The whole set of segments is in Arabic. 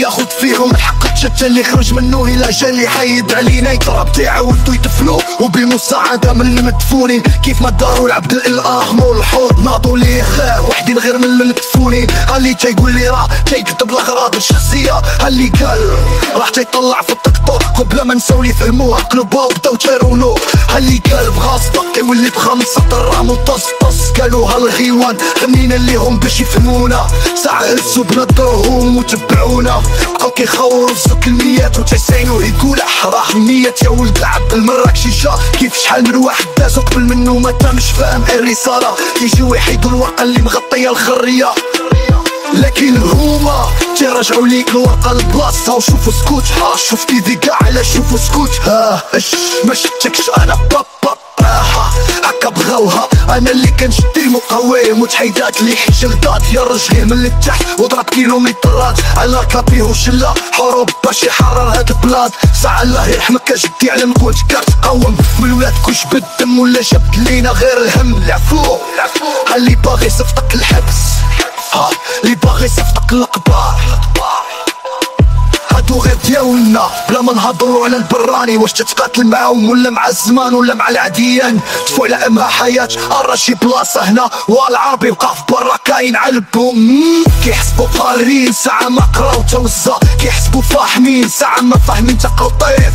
ياخد فيهم الحق الشتى اللي خرج منه الى جال يحيد علينا يضرب تيعاودو يدفنو وبالمساعدة من المدفونين كيف ما داروا العبد الإله مول الحوض ناضوا ليه خير وحدين غير من المدفونين. اللي تيقول لي راه تيكتب الأغراض الشخصية اللي قال راح تيطلع في التيك توك قبل ما نساو يفهموها قلبوها وبداو تيرونو. اللي قال بغا صدق يولي بخمس سطر راه مطص قالوا هالغيوان غنينا ليهم باش يفهمونا ساعة هزو بنضرهم وتبعونا بقاو كيخاورو في سوق الميات وتيساينو يقول راه النيات يا ولد العبد المراكشي جا كيف شحال من واحد دازو قبل منو ما تا مش فاهم الرسالة يجيو يحيدو الورقة اللي مغطية الخرية لكن هما تيرجعوا ليك الورقة لبلاصتها وشوفوا سكوت شفت يدي كاع على شوفوا سكوت اش ما شفتكش انا بابا هكا بغاوها انا اللي كنشد المقاوم وتحيدات اللي جلدات يا رجعيه من التحت وضرب كيلومترات على كلابيه وشلا حروب باش يحرر هاد البلاد ساعة الله يرحمك جدي على نقول كتقاوم من ولادك وش بالدم ولا جبت لينا غير الهم العفو اللي باغي يصفطك الحبس اللي باغي يصفطك القبار هادو غير ديالنا بلا ما نهضروا على البراني واش تتقاتل معاهم ولا مع الزمان ولا مع العديان تفو على امها حياة راه شي بلاصة هنا والعربي بقى في برا كاين علبهم كيحسبوا قارين ساعة ما قراو توزا كيحسبوا فاهمين ساعة ما فاهمين تقلطيف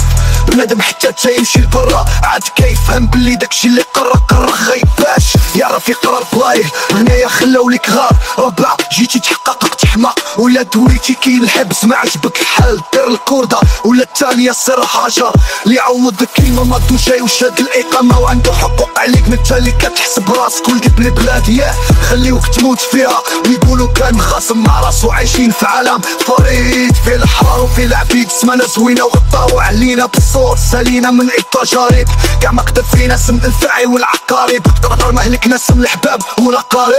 بنادم حتى تيمشي لبرا عاد كيفهم بلي داكشي اللي قرا غيباش يعرف يقرا بلايه هنايا خلاو ليك غار ربع جيتي تحقق تحماق ولا دويتي كاين الحبس ما عجبك الحال دير الكوردة ولا التانية سر حجر اللي يعوضك كلمة ما دو جاي وشاد الإقامة وعنده حقوق عليك من تالي كتحسب راسك ولد ابن بلاد ياه خليوك تموت فيها ويقولوا كان مخاصم مع راسو عايشين في عالم فريد فيه الحرار وفيه العبيد سمانا زوينة وغطاو علينا بالصوت سالينا من التجارب كاع ما قدر فينا سم الفاعي والعقارب تقدر مهلكنا سم الحباب والأقارب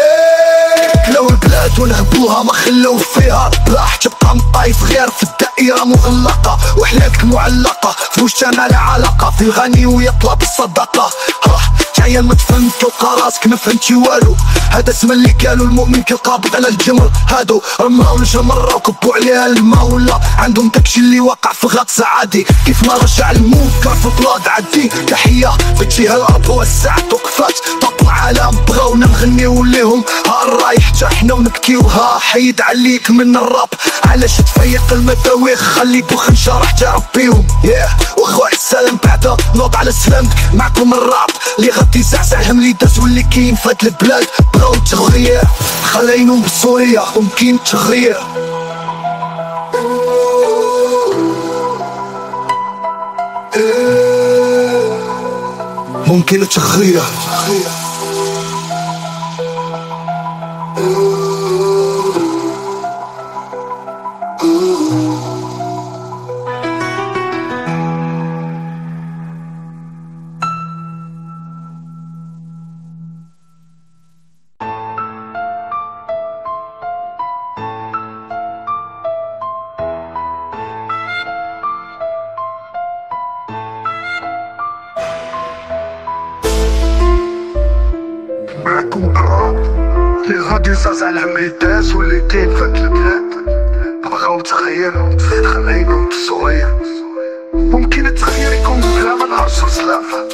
لو البلاد ونهبوها ما خلو فيها راح تبقى مطايف غير في الدائرة مغلقة وحياتك معلقة في مجتمع لا علاقة في الغني ويطلب الصدقة تعيا ما تفهم تلقى راسك ما فهمتي والو هذا اسم اللي قالوا المؤمن كالقابض على الجمر هادو رماو الجمر وكبوا عليها الماء ولا عندهم داكشي اللي وقع في غطس عادي كيف ما رجع المنكر في بلاد عدي تحية بتجيها الارض وسعت وقفات طب العالم بغاونا نغنيو ليهم ها الرايح حتى حنا ونبكيوها حيد عليك من الراب علاش تفيق المداويخ خلي بوخنشا راح تعرف بيهم واخويا السلام بعدا نوض على سلامتك معكم الراب اللي غادي يزعزع الهم اللي داز واللي كاين في هاد البلاد بغاو التغيير خلاينهم بسوريا ومكين التغيير ممكن التغيير معكم الراب اللي غادي يزعزع الهم اللي داز واللي كاين في هاد البلاد بغاو تغيير خلينهم بسوريا ممكن التغيير يكون بلا ما نهرسو سلافة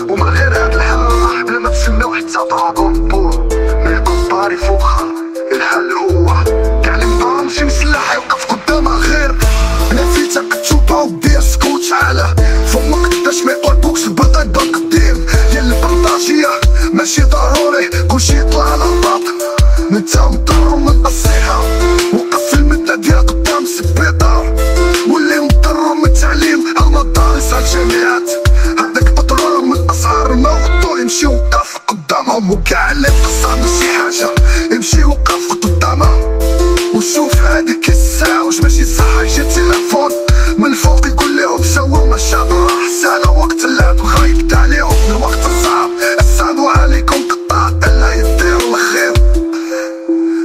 ومن غير هاد الحل راح بلا ما تسناو حتى ضربهم بور ما يكون طاري فوقها الحل هو كاع اللي مضرب ماشي مسلح يوقف قدامها غير نفيتك تشوفها ودير سكوت على فمك قداش ما يقول بوكس البطل بالقديم ديال البلطاجية ماشي ضروري كلشي يطلع على الباطن نتا مضر من النصيحة وقف المدة ديال قدام السبيطار واللي مضر من التعليم المدارس الجامعات هذاك بطرول من اسعار الماء غطو يمشي وقف قدامهم وكاع اللي قصة ماشي حاجة يمشي وقف قدامها وشوف هاديك الساعة واش ماشي صح يجي التليفون من الفوق يقول ليهم سوا ما شافوا راح سالا وقت اللعب غايب عليهم الوقت الصعب السلام عليكم قطاع الا يدير الخير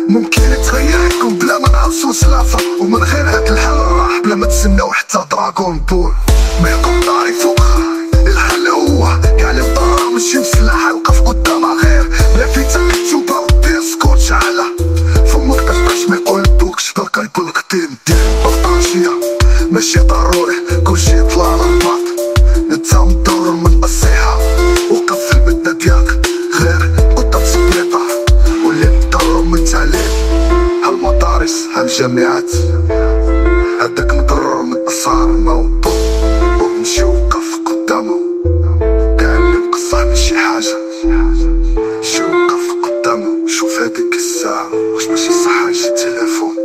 ممكن يتغير يكون بلا ما نعرفو سلافة ومن غير هاد الحل راح بلا ما تسناو حتى دراغون بول ما يكون طاري فوقها الحل هو كاع اللي مضرر ماشي مسلح يوقف قدامها غير بلا فيتك تشوفها ودير سكوت على فمك باش ما يقول بوكش باقي بالقديم دير بطاش كلشي يطلع للباط، نتا مدور من الصيحة، وقف في البدة ديالك غير قدام سبريطار، واللي مضرر من التعليم هالمدارس هالجامعات، هداك مضرر من الأسعار الموضوع ونمشي وقف قدامه، كاع اللي مقصح من شي حاجة شي وقف قدامه. شوف هاديك الساعة واش ماشي صح يجي تليفون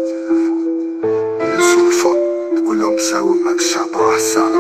يهزو الفون تقولهم ساوي معاك الشعب راه ساعة.